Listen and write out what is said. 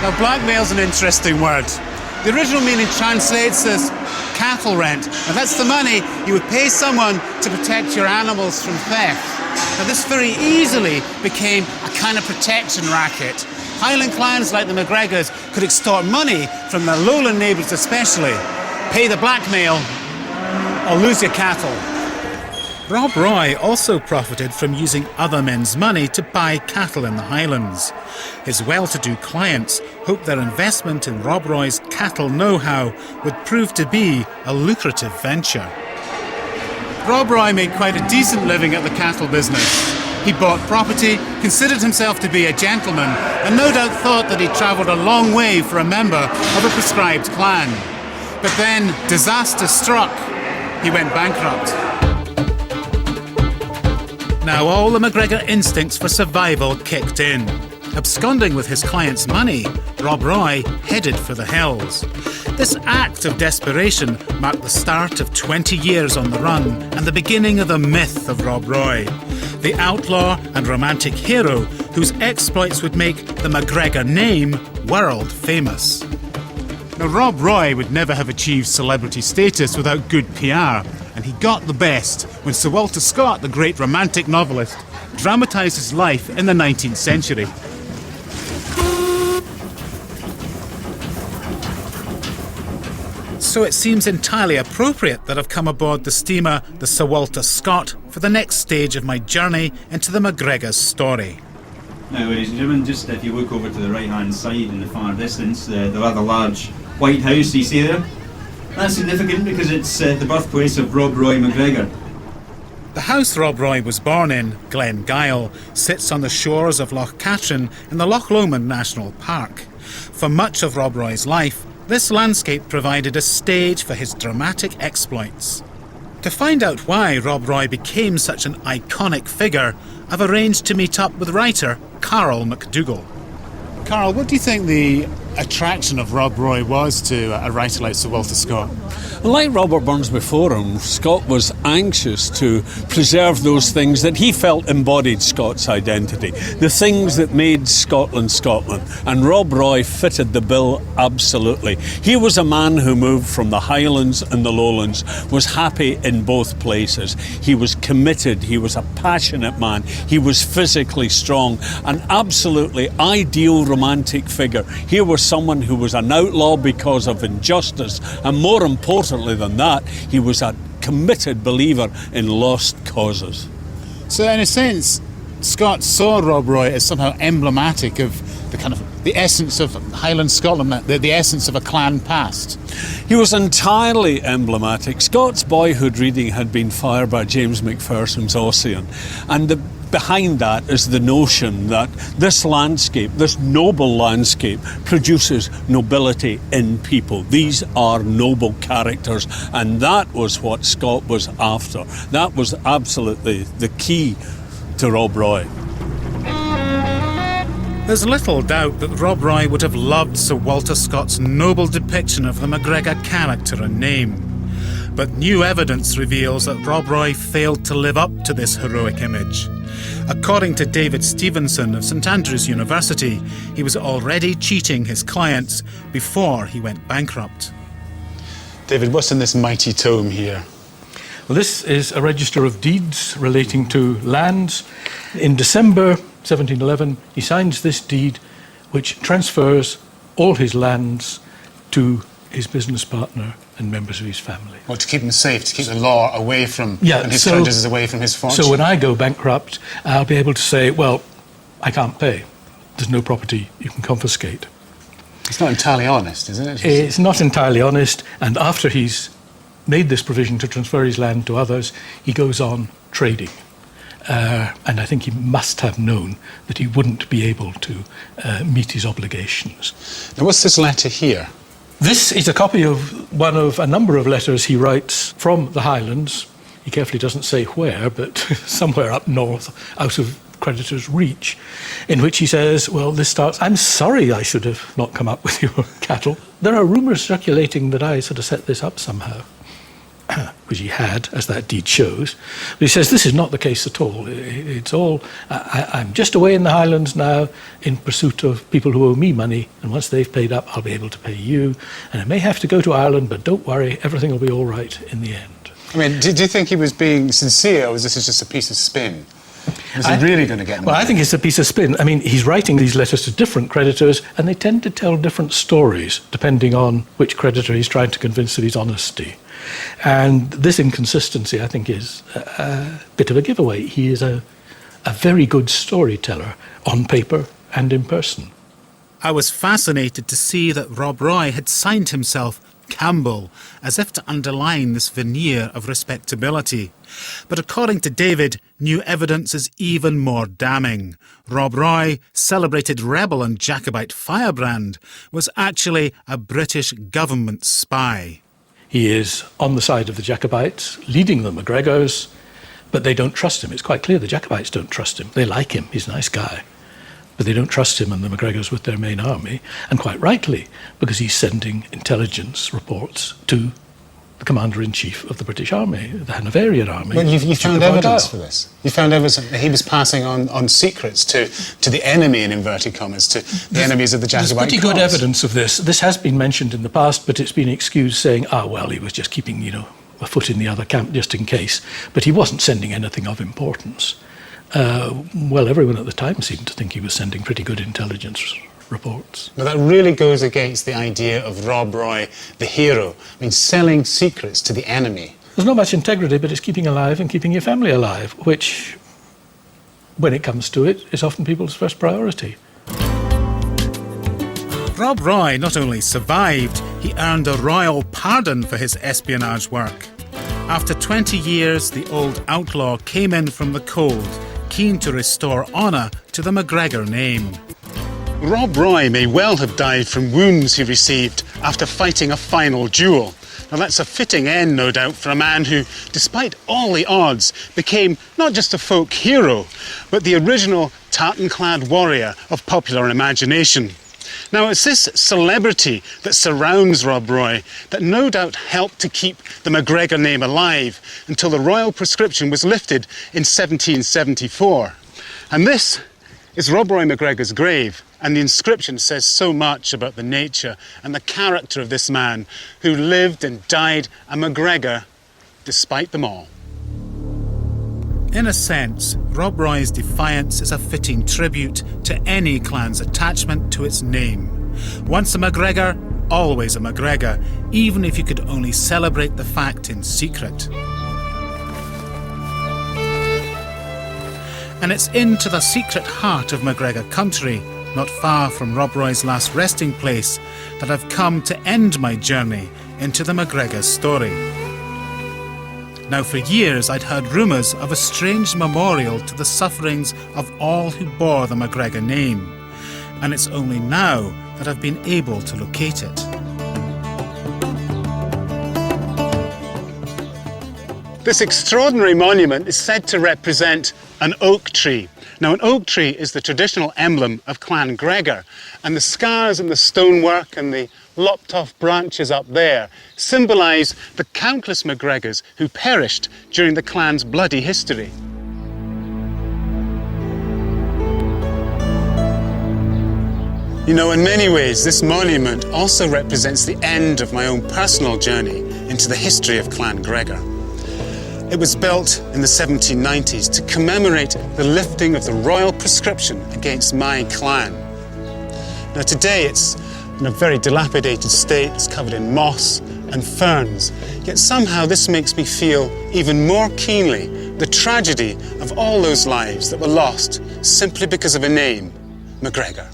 Now, blackmail's an interesting word. The original meaning translates as cattle rent. Now, that's the money you would pay someone to protect your animals from theft. Now, this very easily became a kind of protection racket. Highland clans like the MacGregors could extort money from their lowland neighbours especially. Pay the blackmail or lose your cattle. Rob Roy also profited from using other men's money to buy cattle in the Highlands. His well-to-do clients hoped their investment in Rob Roy's cattle know-how would prove to be a lucrative venture. Rob Roy made quite a decent living at the cattle business. He bought property, considered himself to be a gentleman, and no doubt thought that he'd travelled a long way for a member of a prescribed clan. But then disaster struck. He went bankrupt. Now all the MacGregor instincts for survival kicked in. Absconding with his client's money, Rob Roy headed for the hills. This act of desperation marked the start of 20 years on the run and the beginning of the myth of Rob Roy, the outlaw and romantic hero whose exploits would make the MacGregor name world famous. Now, Rob Roy would never have achieved celebrity status without good PR, and he got the best when Sir Walter Scott, the great romantic novelist, dramatised his life in the 19th century. So it seems entirely appropriate that I've come aboard the steamer, the Sir Walter Scott, for the next stage of my journey into the MacGregor's story. Now, ladies and gentlemen, just if you look over to the right-hand side in the far distance, the rather large white house you see there, that's significant because it's the birthplace of Rob Roy MacGregor. The house Rob Roy was born in, Glengyle, sits on the shores of Loch Katrine in the Loch Lomond National Park. For much of Rob Roy's life, this landscape provided a stage for his dramatic exploits. To find out why Rob Roy became such an iconic figure, I've arranged to meet up with writer Carl McDougall. Carl, what do you think the attraction of Rob Roy was to a writer like Sir Walter Scott? Like Robert Burns before him, Scott was anxious to preserve those things that he felt embodied Scott's identity, the things that made Scotland Scotland, and Rob Roy fitted the bill absolutely. He was a man who moved from the Highlands and the Lowlands, was happy in both places. He was committed, he was a passionate man, he was physically strong, an absolutely ideal romantic figure. Here was someone who was an outlaw because of injustice, and more importantly than that, he was a committed believer in lost causes. So in a sense, Scott saw Rob Roy as somehow emblematic of the essence of Highland Scotland, the essence of a clan past. He was entirely emblematic. Scott's boyhood reading had been fired by James Macpherson's Ossian, and behind that is the notion that this landscape, this noble landscape, produces nobility in people. These are noble characters, and that was what Scott was after. That was absolutely the key to Rob Roy. There's little doubt that Rob Roy would have loved Sir Walter Scott's noble depiction of the MacGregor character and name. But new evidence reveals that Rob Roy failed to live up to this heroic image. According to David Stevenson of St Andrews University, he was already cheating his clients before he went bankrupt. David, what's in this mighty tome here? Well, this is a register of deeds relating to lands. In December 1711, he signs this deed which transfers all his lands to his business partner and members of his family. Well, to keep him safe, to keep the law away from, and his creditors away from his fortune. So when I go bankrupt, I'll be able to say, well, I can't pay. There's no property you can confiscate. It's not entirely honest, isn't it? It's not entirely honest, and after he's made this provision to transfer his land to others, he goes on trading. And I think he must have known that he wouldn't be able to meet his obligations. Now, what's this letter here? This is a copy of one of a number of letters he writes from the Highlands. He carefully doesn't say where, but somewhere up north, out of creditors' reach, in which he says, well, this starts, I'm sorry I should have not come up with your cattle. There are rumours circulating that I sort of set this up somehow. which he had, as that deed shows. But he says this is not the case at all. It's all, I'm just away in the Highlands now in pursuit of people who owe me money, and once they've paid up, I'll be able to pay you. And I may have to go to Ireland, but don't worry, everything will be all right in the end. I mean, do you think he was being sincere, or was this just a piece of spin? Was he really going to get money? Well, I think it's a piece of spin. I mean, he's writing these letters to different creditors, and they tend to tell different stories, depending on which creditor he's trying to convince of his honesty. And this inconsistency, I think, is a bit of a giveaway. He is a very good storyteller on paper and in person. I was fascinated to see that Rob Roy had signed himself Campbell, as if to underline this veneer of respectability. But according to David, new evidence is even more damning. Rob Roy, celebrated rebel and Jacobite firebrand, was actually a British government spy. He is on the side of the Jacobites, leading the MacGregors, but they don't trust him. It's quite clear the Jacobites don't trust him. They like him, he's a nice guy. But they don't trust him and the MacGregors with their main army, and quite rightly, because he's sending intelligence reports to the Commander-in-Chief of the British Army, the Hanoverian army. Well, you found evidence for this. You found evidence that he was passing on secrets to the enemy, in inverted commas, to the enemies of the Jacobite cause. There's pretty good evidence of this. This has been mentioned in the past, but it's been excused saying, well, he was just keeping, a foot in the other camp just in case. But he wasn't sending anything of importance. Well, everyone at the time seemed to think he was sending pretty good intelligence reports. Now, that really goes against the idea of Rob Roy, the hero. I mean, selling secrets to the enemy. There's not much integrity, but it's keeping alive and keeping your family alive, which, when it comes to it, is often people's first priority. Rob Roy not only survived, he earned a royal pardon for his espionage work. After 20 years, the old outlaw came in from the cold, keen to restore honour to the MacGregor name. Rob Roy may well have died from wounds he received after fighting a final duel. Now that's a fitting end, no doubt, for a man who, despite all the odds, became not just a folk hero, but the original tartan-clad warrior of popular imagination. Now, it's this celebrity that surrounds Rob Roy that no doubt helped to keep the MacGregor name alive until the royal prescription was lifted in 1774. And this is Rob Roy MacGregor's grave, and the inscription says so much about the nature and the character of this man who lived and died a MacGregor despite them all. In a sense, Rob Roy's defiance is a fitting tribute to any clan's attachment to its name. Once a MacGregor, always a MacGregor, even if you could only celebrate the fact in secret. And it's into the secret heart of MacGregor country, not far from Rob Roy's last resting place, that I've come to end my journey into the MacGregor story. Now, for years I'd heard rumours of a strange memorial to the sufferings of all who bore the MacGregor name, and it's only now that I've been able to locate it. This extraordinary monument is said to represent an oak tree. Now, an oak tree is the traditional emblem of Clan Gregor, and the scars and the stonework and the lopped-off branches up there symbolise the countless MacGregors who perished during the clan's bloody history. You know, in many ways, this monument also represents the end of my own personal journey into the history of Clan Gregor. It was built in the 1790s to commemorate the lifting of the royal prescription against my clan. Now, today it's in a very dilapidated state. It's covered in moss and ferns. Yet somehow this makes me feel even more keenly the tragedy of all those lives that were lost simply because of a name, MacGregor.